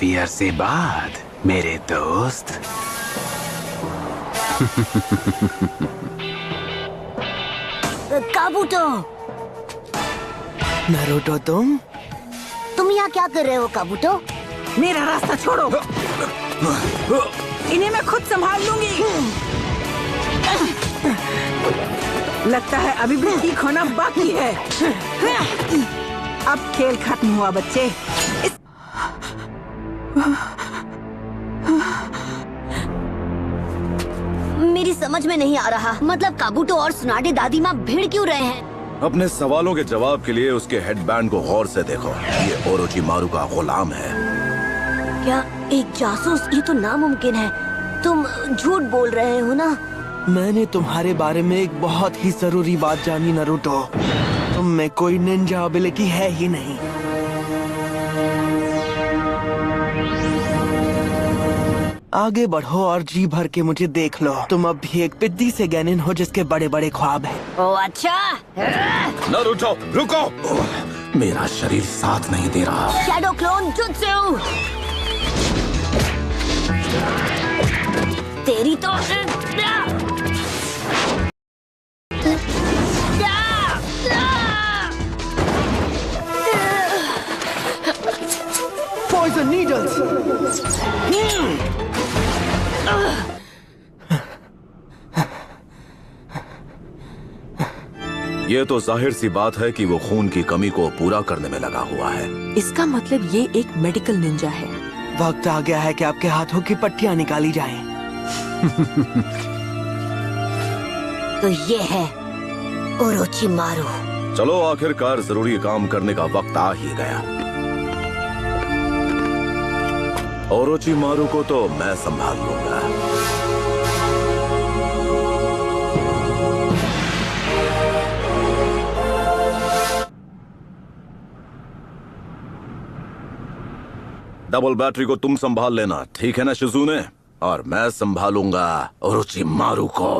काफी अरसे बाद मेरे दोस्त। काबूतो। नारुतो तुम यहाँ क्या कर रहे हो काबूतो? मेरा रास्ता छोड़ो। इन्हें मैं खुद संभाल लूंगी। लगता है अभी भी ठीक होना बाकी है। अब खेल खत्म हुआ बच्चे। मेरी समझ में नहीं आ रहा, मतलब काबूतो और सुनाडे दादी माँ भिड़ क्यों रहे हैं? अपने सवालों के जवाब के लिए उसके हेडबैंड को गौर से देखो। ये ओरोचिमारू का गुलाम है। क्या एक जासूस? ये तो नामुमकिन है। तुम झूठ बोल रहे हो ना? मैंने तुम्हारे बारे में एक बहुत ही जरूरी बात जानी नारुतो। तुम में कोई निंजा एबिलिटी है ही नहीं। आगे बढ़ो और जी भर के मुझे देख लो। तुम अब भी एक पिद्दी से गैनिन हो जिसके बड़े बड़े ख्वाब हैं। ओ अच्छा। नारुतो रुको, मेरा शरीर साथ नहीं दे रहा। Shadow clone jutsu. तेरी तो Poison needles। ये तो जाहिर सी बात है कि वो खून की कमी को पूरा करने में लगा हुआ है। इसका मतलब ये एक मेडिकल निंजा है। वक्त आ गया है कि आपके हाथों की पट्टियां निकाली जाएं। तो ये है ओरोचिमारू। चलो आखिरकार जरूरी काम करने का वक्त आ ही गया। ओरोचिमारू को तो मैं संभाल लूंगा। डबल बैटरी को तुम संभाल लेना, ठीक है ना शिजुने? और मैं संभालूंगा ओरोचिमारू को।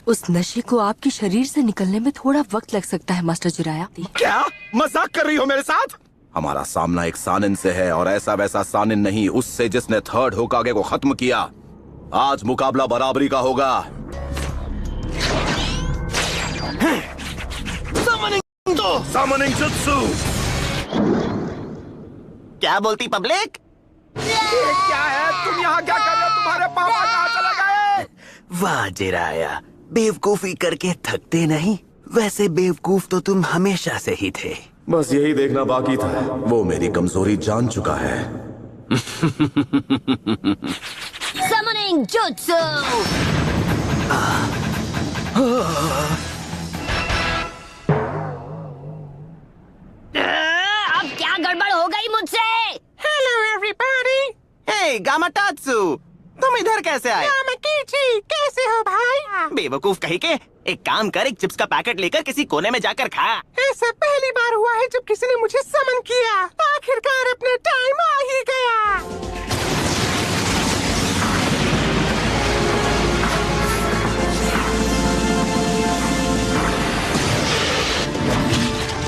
उस नशे को आपके शरीर से निकलने में थोड़ा वक्त लग सकता है मास्टर जिराया। क्या मजाक कर रही हो मेरे साथ? हमारा सामना एक सानिन से है, और ऐसा वैसा सानिन नहीं, उससे जिसने थर्ड होकागे को खत्म किया। आज मुकाबला बराबरी का होगा। Summoning jutsu। क्या बोलती पब्लिक? ये क्या है? तुम यहाँ क्या कर रहे हो? तुम्हारे पापा कहाँ चले गए? वाह जिराया, बेवकूफी करके थकते नहीं। वैसे बेवकूफ तो तुम हमेशा से ही थे। बस यही देखना बाकी था। वो मेरी कमजोरी जान चुका है। Summoning jutsu। अब क्या गड़बड़ हो गई मुझसे? Hello everybody. हे गामाटात्सु, तुम इधर कैसे आए? गामाकीची, कैसे हो भाई? बेवकूफ कहीं के। एक काम कर, एक चिप्स का पैकेट लेकर किसी कोने में जाकर खा। ऐसा पहली बार हुआ है जब किसी ने मुझे समन किया। आखिरकार अपना टाइम आ ही गया।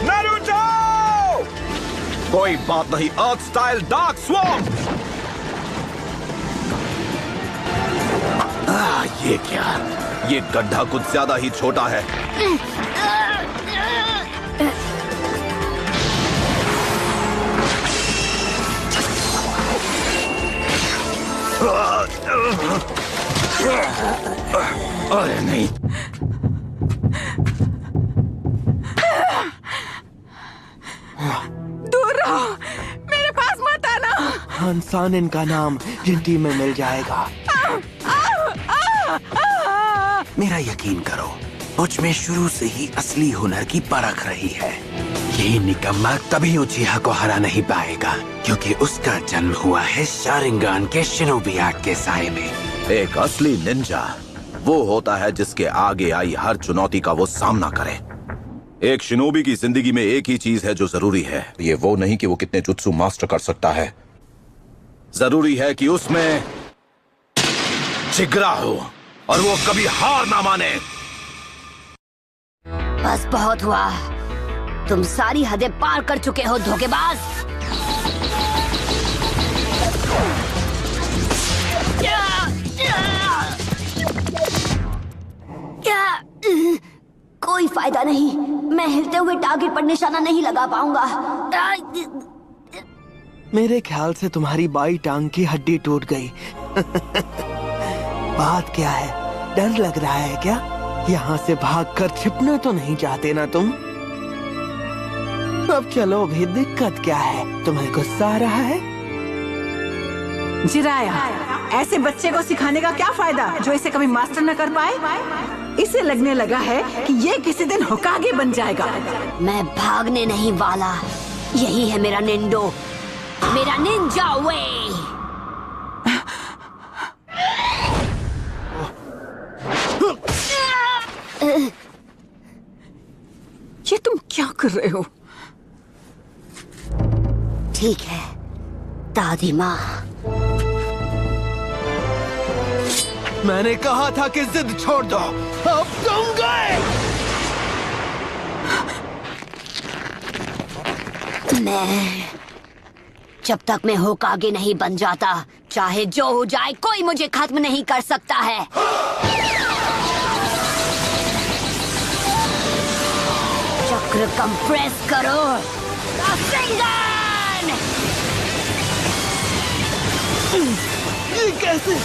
नारुतो! कोई बात नहीं, अर्थ स्टाइल डार्क स्वॉर्म। ये क्या? ये गड्ढा कुछ ज्यादा ही छोटा है। अरे नहीं। दूर रहो, मेरे पास मत आना। हंसान इनका नाम जिंटी में मिल जाएगा। मेरा यकीन करो, मुझ में शुरू से ही असली हुनर की परख रही है। ये निकम्मा कभी उचिहा को हरा नहीं पाएगा, क्योंकि उसका जन्म हुआ है शारिंगान के शिनोबी आर्ट के साए में। एक असली निंजा वो होता है जिसके आगे आई हर चुनौती का वो सामना करे। एक शिनोबी की जिंदगी में एक ही चीज है जो जरूरी है। ये वो नहीं कि वो कितने जुत्सु मास्टर कर सकता है, जरूरी है कि उसमें जिगरा हो और वो कभी हार ना माने। बस बहुत हुआ, तुम सारी हदें पार कर चुके हो धोखेबाज। फायदा नहीं। मैं हिलते हुए टारगेट पर निशाना नहीं लगा पाऊंगा। मेरे ख्याल से तुम्हारी बाई टांग की हड्डी टूट गई। बात क्या है, डर लग रहा है क्या? यहाँ से भागकर छिपना तो नहीं चाहते ना तुम? अब चलो भी, दिक्कत क्या है? तुम्हें गुस्सा आ रहा है? जिराया, ऐसे बच्चे को सिखाने का क्या फायदा जो इसे कभी मास्टर न कर पाए? इसे लगने लगा है कि ये किसी दिन होकागे बन जाएगा। मैं भागने नहीं वाला। यही है मेरा निंडो, मेरा निंजा वे। ये तुम क्या कर रहे हो? ठीक है दादी माँ। मैंने कहा था कि जिद छोड़ दो। अब तुम गए। जब तक मैं होकागे नहीं बन जाता, चाहे जो हो जाए, कोई मुझे खत्म नहीं कर सकता है। चक्र कंप्रेस करो। रासेंगन! ये कैसे?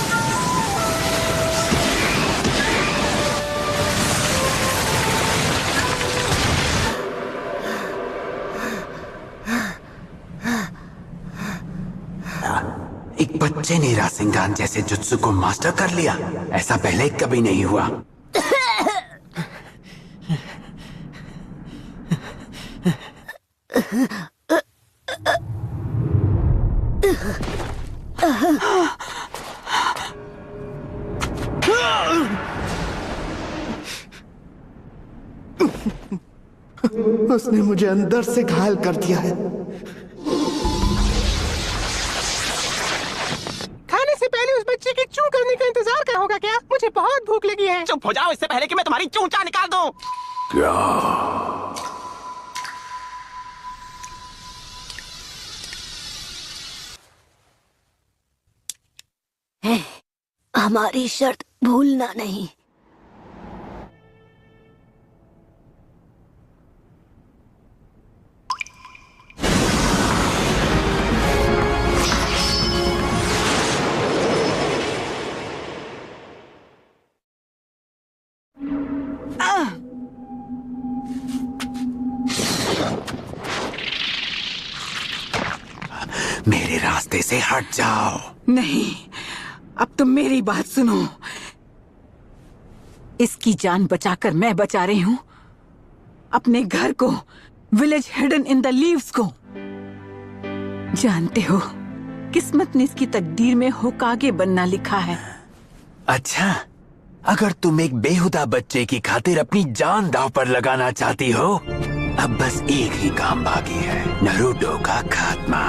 एक बच्चे ने रासेंगान जैसे जुत्सु को मास्टर कर लिया। ऐसा पहले कभी नहीं हुआ। उसने मुझे अंदर से घायल कर दिया है। खाने से पहले उस बच्चे की चूं करने का इंतजार क्या होगा क्या? मुझे बहुत भूख लगी है। चुप हो जाओ, इससे पहले कि मैं तुम्हारी चूंचा निकाल दूं। क्या? हमारी शर्त भूलना नहीं। मेरे रास्ते से हट जाओ। नहीं, अब तुम मेरी बात सुनो। इसकी जान बचाकर मैं बचा रही हूँ अपने घर को, village hidden in the leaves को। जानते हो, किस्मत ने इसकी तकदीर में होकागे बनना लिखा है। अच्छा, अगर तुम एक बेहुदा बच्चे की खातिर अपनी जान दांव पर लगाना चाहती हो, अब बस एक ही काम बाकी है, नारुतो का खात्मा।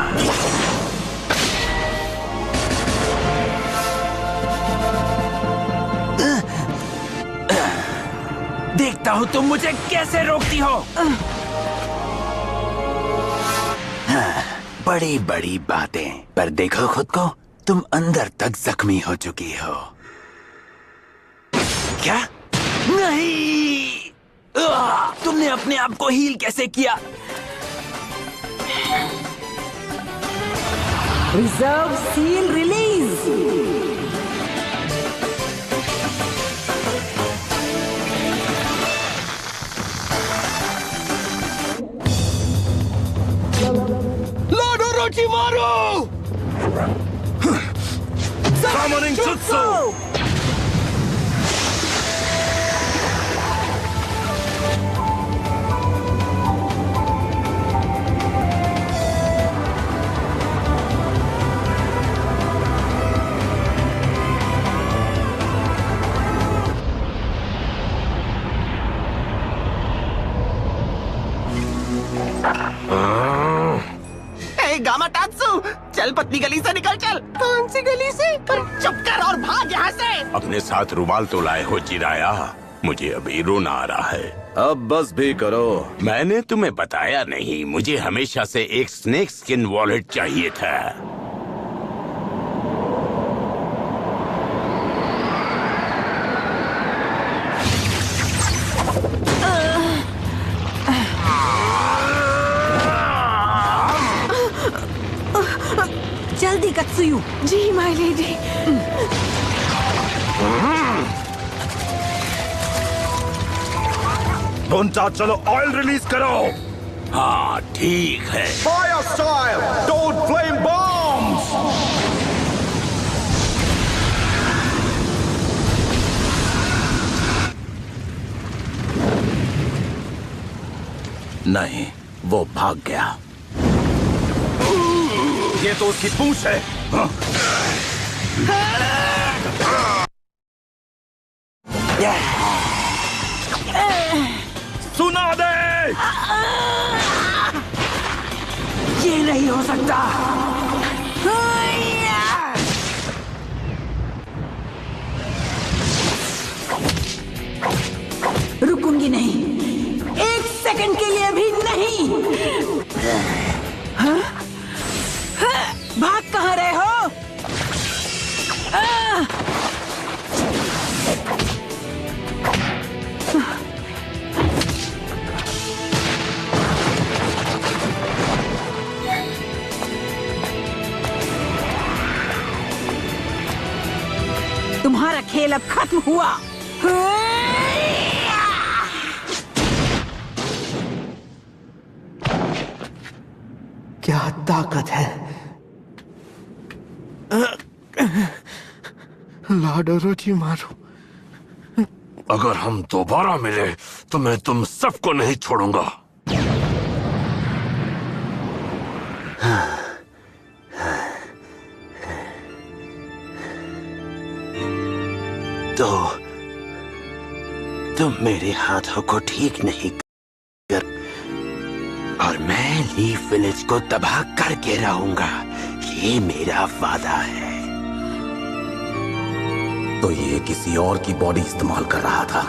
देखता हूँ तुम मुझे कैसे रोकती हो। हाँ, बड़ी बड़ी बातें, पर देखो खुद को, तुम अंदर तक जख्मी हो चुकी हो। क्या? नहीं! तुमने अपने आप को हील कैसे किया? Reserve seal release. Lord Orochimaru! Summoning Jutsu! गामाटात्सु, चल पतली गली से निकल चल। कौन सी गली से? चुप कर और भाग यहाँ से। अपने साथ रुमाल तो लाए हो जिराया, मुझे अभी रोना आ रहा है। अब बस भी करो। मैंने तुम्हें बताया नहीं, मुझे हमेशा से एक स्नेक स्किन वॉलेट चाहिए था। जल्दी कत्सुयु। जी माय लेडी। ढोंचा चलो, ऑयल रिलीज करो। हाँ ठीक है। Fire style, don't flame bombs. नहीं, वो भाग गया। ये तो उसकी पूंछ है। हाँ? सुना दे। ये नहीं हो सकता। रुकूंगी नहीं, एक सेकंड के लिए भी नहीं। हाँ? हाँ? भाग कहाँ रहे हो? तुम्हारा खेल अब खत्म हुआ। क्या ताकत है। लॉर्ड ओरोचिमारू, अगर हम दोबारा मिले तो मैं तुम सबको नहीं छोड़ूंगा। तो तुम मेरे हाथों को ठीक नहीं कर, और मैं लीफ विलेज को तबाह करके रहूंगा। ये मेरा वादा है। तो ये किसी और की बॉडी इस्तेमाल कर रहा था।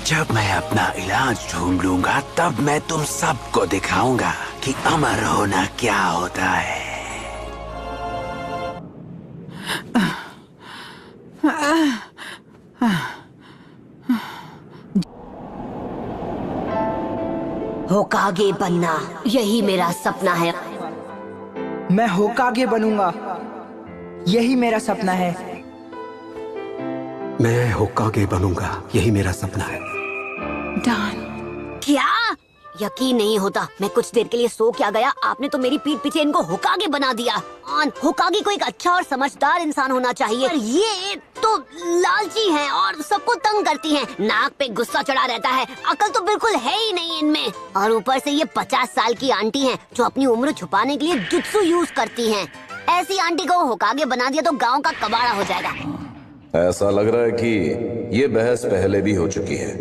जब मैं अपना इलाज ढूंढ लूंगा तब मैं तुम सबको दिखाऊंगा कि अमर होना क्या होता है। होकागे बनना, यही मेरा सपना है। मैं होकागे बनूंगा, यही मेरा सपना है। मैं होकागे बनूंगा, यही मेरा सपना है। डॉन, क्या? यकीन नहीं होता, मैं कुछ देर के लिए सो क्या गया। आपने तो मेरी पीठ पीछे इनको होकागे बना दिया। होकागे को एक अच्छा और समझदार इंसान होना चाहिए, और ये तो लालची हैं और सबको तंग करती हैं। नाक पे गुस्सा चढ़ा रहता है, अकल तो बिल्कुल है ही नहीं इनमें। और ऊपर से ये 50 साल की आंटी हैं जो अपनी उम्र छुपाने के लिए जुत्सु यूज करती हैं। ऐसी आंटी को होकागे बना दिया तो गाँव का कबाड़ा हो जाएगा। ऐसा लग रहा है कि ये बहस पहले भी हो चुकी है।